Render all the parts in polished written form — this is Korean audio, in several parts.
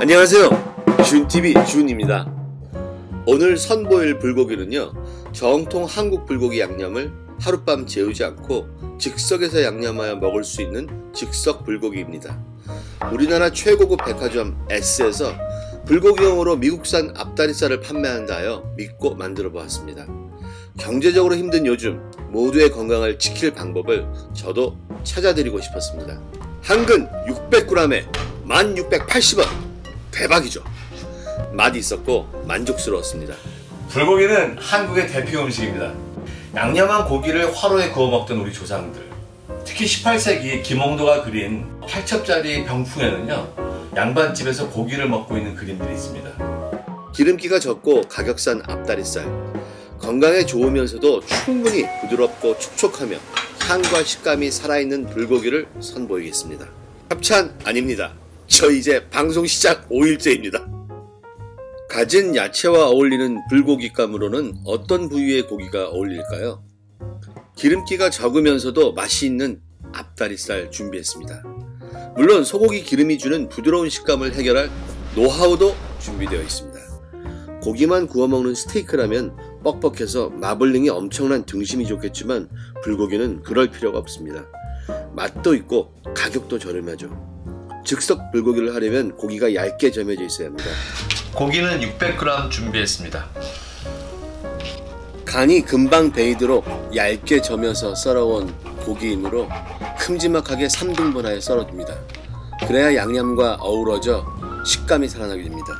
안녕하세요, 준TV 준입니다. 오늘 선보일 불고기는요, 정통 한국 불고기 양념을 하룻밤 재우지 않고 즉석에서 양념하여 먹을 수 있는 즉석 불고기입니다. 우리나라 최고급 백화점 S에서 불고기용으로 미국산 앞다리살을 판매한다 하여 믿고 만들어 보았습니다. 경제적으로 힘든 요즘 모두의 건강을 지킬 방법을 저도 찾아드리고 싶었습니다. 한 근 600g에 1680원! 대박이죠. 맛이 있었고 만족스러웠습니다. 불고기는 한국의 대표 음식입니다. 양념한 고기를 화로에 구워 먹던 우리 조상들, 특히 18세기 김홍도가 그린 8첩짜리 병풍에는요, 양반집에서 고기를 먹고 있는 그림들이 있습니다. 기름기가 적고 가격싼 앞다리살, 건강에 좋으면서도 충분히 부드럽고 촉촉하며 향과 식감이 살아있는 불고기를 선보이겠습니다. 협찬 아닙니다. 저 이제 방송 시작 5일째입니다. 가진 야채와 어울리는 불고기감으로는 어떤 부위의 고기가 어울릴까요? 기름기가 적으면서도 맛이 있는 앞다리살 준비했습니다. 물론 소고기 기름이 주는 부드러운 식감을 해결할 노하우도 준비되어 있습니다. 고기만 구워 먹는 스테이크라면 뻑뻑해서 마블링이 엄청난 등심이 좋겠지만 불고기는 그럴 필요가 없습니다. 맛도 있고 가격도 저렴하죠. 즉석 불고기를 하려면 고기가 얇게 점여져 있어야 합니다. 고기는 600g 준비했습니다. 간이 금방 배이도록 얇게 점여서 썰어온 고기이므로 큼지막하게 3등분하여 썰어줍니다. 그래야 양념과 어우러져 식감이 살아나게 됩니다.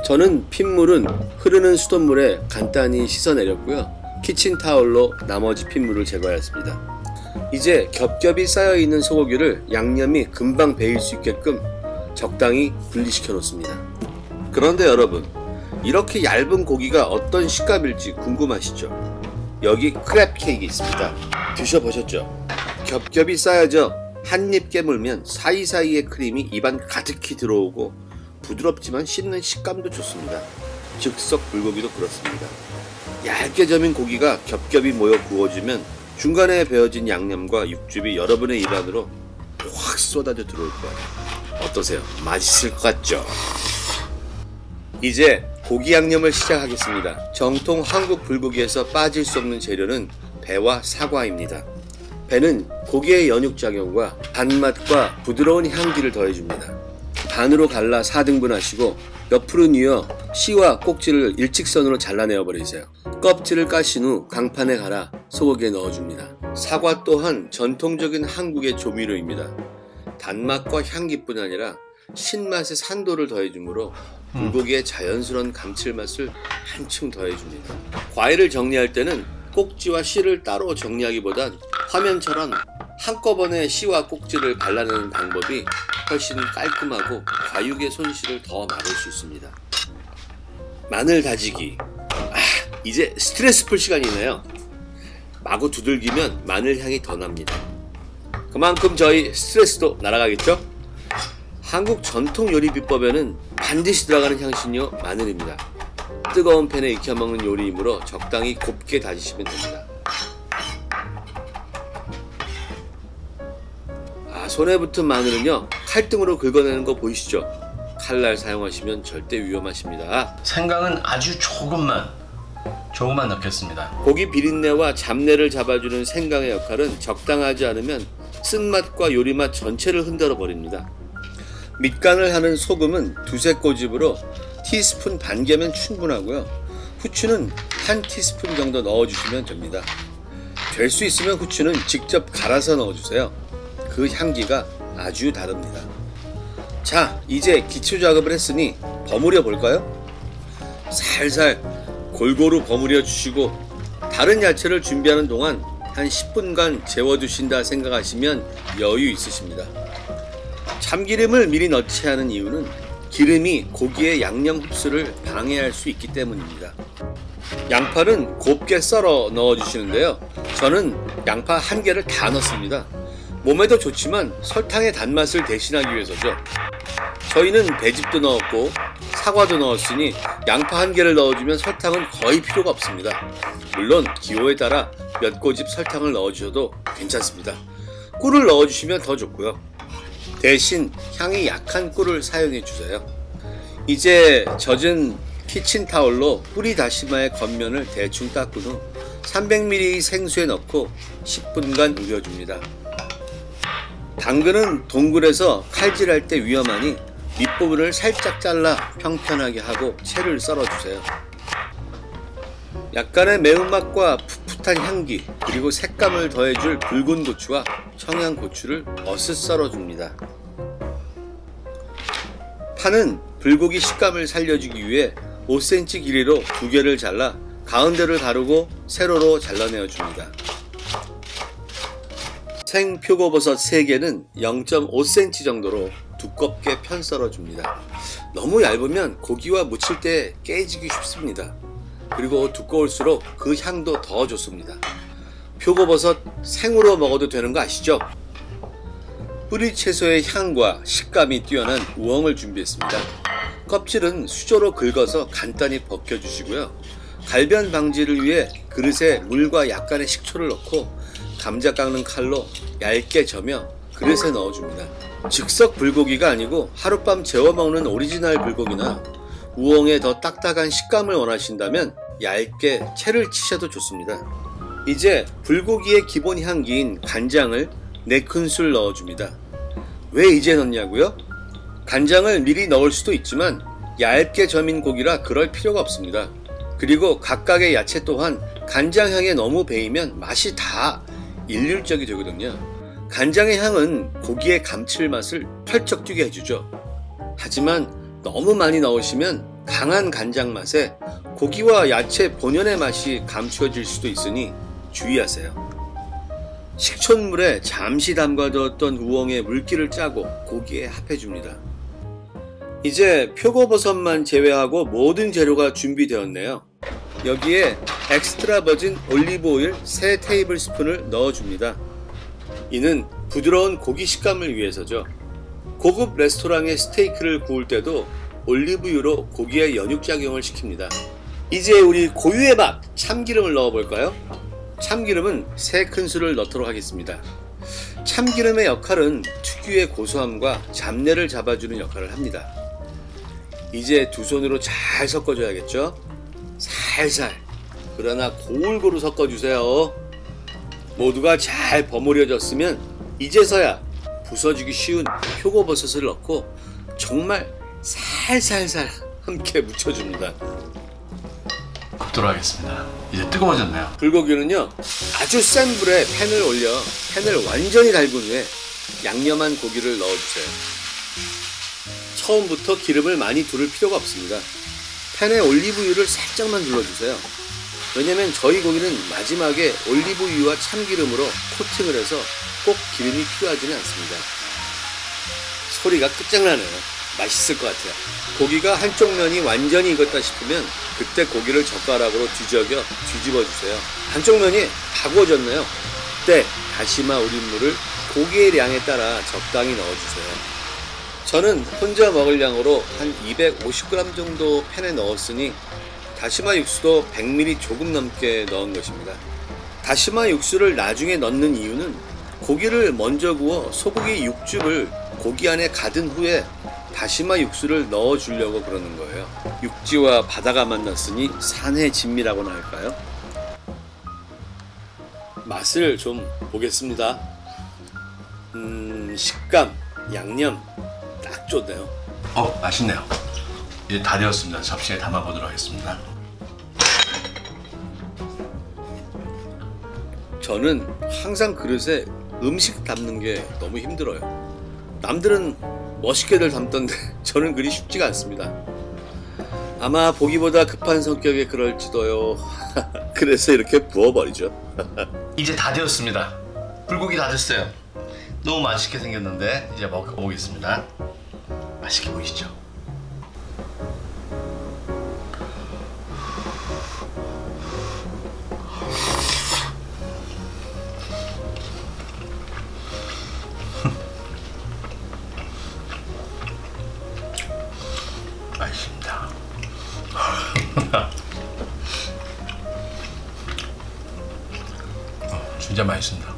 저는 핏물은 흐르는 수돗물에 간단히 씻어내렸고요, 키친타올로 나머지 핏물을 제거하였습니다. 이제 겹겹이 쌓여있는 소고기를 양념이 금방 배일 수 있게끔 적당히 분리시켜 놓습니다. 그런데 여러분, 이렇게 얇은 고기가 어떤 식감일지 궁금하시죠? 여기 크랩 케이크 있습니다. 드셔보셨죠? 겹겹이 쌓여져 한입 깨물면 사이사이의 크림이 입안 가득히 들어오고 부드럽지만 씹는 식감도 좋습니다. 즉석 불고기도 그렇습니다. 얇게 점인 고기가 겹겹이 모여 구워지면 중간에 배어진 양념과 육즙이 여러분의 입안으로 확 쏟아져 들어올 거예요. 어떠세요? 맛있을 것 같죠? 이제 고기 양념을 시작하겠습니다. 정통 한국 불고기에서 빠질 수 없는 재료는 배와 사과입니다. 배는 고기의 연육작용과 단맛과 부드러운 향기를 더해줍니다. 반으로 갈라 4등분 하시고 옆으로 뉘어 씨와 꼭지를 일직선으로 잘라내어 버리세요. 껍질을 까신 후 강판에 갈아 소고기에 넣어줍니다. 사과 또한 전통적인 한국의 조미료입니다. 단맛과 향기뿐 아니라 신맛의 산도를 더해주므로 불고기의 자연스러운 감칠맛을 한층 더해줍니다. 과일을 정리할 때는 꼭지와 씨를 따로 정리하기보단 화면처럼 한꺼번에 씨와 꼭지를 발라내는 방법이 훨씬 깔끔하고 과육의 손실을 더 막을 수 있습니다. 마늘 다지기. 이제 스트레스 풀 시간이네요. 마구 두들기면 마늘 향이 더 납니다. 그만큼 저희 스트레스도 날아가겠죠? 한국 전통 요리 비법에는 반드시 들어가는 향신료 마늘입니다. 뜨거운 팬에 익혀먹는 요리이므로 적당히 곱게 다지시면 됩니다. 손에 붙은 마늘은요, 칼등으로 긁어내는 거 보이시죠? 칼날 사용하시면 절대 위험하십니다. 생강은 아주 조금만 넣겠습니다. 고기 비린내와 잡내를 잡아주는 생강의 역할은 적당하지 않으면 쓴맛과 요리맛 전체를 흔들어 버립니다. 밑간을 하는 소금은 두세 꼬집으로 티스푼 반 개면 충분하고요, 후추는 한 티스푼 정도 넣어주시면 됩니다. 될 수 있으면 후추는 직접 갈아서 넣어주세요. 그 향기가 아주 다릅니다. 자, 이제 기초 작업을 했으니 버무려 볼까요? 살살 골고루 버무려 주시고 다른 야채를 준비하는 동안 한 10분간 재워두신다 생각하시면 여유 있으십니다. 참기름을 미리 넣지 않은 이유는 기름이 고기의 양념 흡수를 방해할 수 있기 때문입니다. 양파는 곱게 썰어 넣어주시는데요, 저는 양파 한 개를 다 넣습니다. 몸에도 좋지만 설탕의 단맛을 대신하기 위해서죠. 저희는 배즙도 넣었고 사과도 넣었으니 양파 한 개를 넣어주면 설탕은 거의 필요가 없습니다. 물론 기호에 따라 몇 꼬집 설탕을 넣어주셔도 괜찮습니다. 꿀을 넣어주시면 더 좋고요. 대신 향이 약한 꿀을 사용해 주세요. 이제 젖은 키친타올로 뿌리 다시마의 겉면을 대충 닦은 후 300ml 생수에 넣고 10분간 우려줍니다. 당근은 동글에서 칼질할 때 위험하니 밑부분을 살짝 잘라 평평하게 하고 채를 썰어주세요. 약간의 매운맛과 풋풋한 향기 그리고 색감을 더해줄 붉은 고추와 청양고추를 어슷 썰어줍니다. 파는 불고기 식감을 살려주기 위해 5cm 길이로 2개를 잘라 가운데를 가르고 세로로 잘라내어 줍니다. 생 표고버섯 3개는 0.5cm 정도로 두껍게 편 썰어 줍니다. 너무 얇으면 고기와 무칠 때 깨지기 쉽습니다. 그리고 두꺼울수록 그 향도 더 좋습니다. 표고버섯 생으로 먹어도 되는 거 아시죠? 뿌리 채소의 향과 식감이 뛰어난 우엉을 준비했습니다. 껍질은 수저로 긁어서 간단히 벗겨주시고요. 갈변 방지를 위해 그릇에 물과 약간의 식초를 넣고 감자 깎는 칼로 얇게 저며 그릇에 넣어줍니다. 즉석 불고기가 아니고 하룻밤 재워 먹는 오리지널 불고기나 우엉의 더 딱딱한 식감을 원하신다면 얇게 채를 치셔도 좋습니다. 이제 불고기의 기본 향기인 간장을 4큰술 넣어줍니다. 왜 이제 넣냐고요? 간장을 미리 넣을 수도 있지만 얇게 저민 고기라 그럴 필요가 없습니다. 그리고 각각의 야채 또한 간장향에 너무 배이면 맛이 다 일률적이 되거든요. 간장의 향은 고기의 감칠맛을 펄쩍 뛰게 해주죠. 하지만 너무 많이 넣으시면 강한 간장 맛에 고기와 야채 본연의 맛이 감추어질 수도 있으니 주의하세요. 식초물에 잠시 담가두었던 우엉의 물기를 짜고 고기에 합해줍니다. 이제 표고버섯만 제외하고 모든 재료가 준비되었네요. 여기에 엑스트라 버진 올리브오일 3테이블스푼을 넣어줍니다. 이는 부드러운 고기 식감을 위해서죠. 고급 레스토랑의 스테이크를 구울 때도 올리브유로 고기의 연육작용을 시킵니다. 이제 우리 고유의 맛 참기름을 넣어볼까요? 참기름은 3큰술을 넣도록 하겠습니다. 참기름의 역할은 특유의 고소함과 잡내를 잡아주는 역할을 합니다. 이제 두 손으로 잘 섞어줘야겠죠? 살살 그러나 골고루 섞어주세요. 모두가 잘 버무려졌으면 이제서야 부서지기 쉬운 표고버섯을 넣고 정말 살살살 함께 묻혀줍니다. 굽도록 하겠습니다. 이제 뜨거워졌네요. 불고기는요 아주 센 불에 팬을 올려 팬을 완전히 달군 후에 양념한 고기를 넣어주세요. 처음부터 기름을 많이 두를 필요가 없습니다. 팬에 올리브유를 살짝만 둘러주세요. 왜냐면 저희 고기는 마지막에 올리브유와 참기름으로 코팅을 해서 꼭 기름이 필요하지는 않습니다. 소리가 끝장나네요. 맛있을 것 같아요. 고기가 한쪽 면이 완전히 익었다 싶으면 그때 고기를 젓가락으로 뒤집어주세요. 한쪽 면이 다 구워졌네요. 그때 다시마 우린물을 고기의 양에 따라 적당히 넣어주세요. 저는 혼자 먹을 양으로 한 250g 정도 팬에 넣었으니 다시마 육수도 100ml 조금 넘게 넣은 것입니다. 다시마 육수를 나중에 넣는 이유는 고기를 먼저 구워 소고기 육즙을 고기 안에 가둔 후에 다시마 육수를 넣어주려고 그러는 거예요. 육지와 바다가 만났으니 산의 진미라고나 할까요? 맛을 좀 보겠습니다. 식감, 양념 딱 좋네요. 맛있네요. 이제 다 되었습니다. 접시에 담아보도록 하겠습니다. 저는 항상 그릇에 음식 담는 게 너무 힘들어요. 남들은 멋있게들 담던데 저는 그리 쉽지가 않습니다. 아마 보기보다 급한 성격에 그럴지도요. 그래서 이렇게 부어버리죠. 이제 다 되었습니다. 불고기 다 됐어요. 너무 맛있게 생겼는데 이제 먹어보겠습니다. 맛있게 보이시죠? 맛있습니다. 진짜 맛있습니다.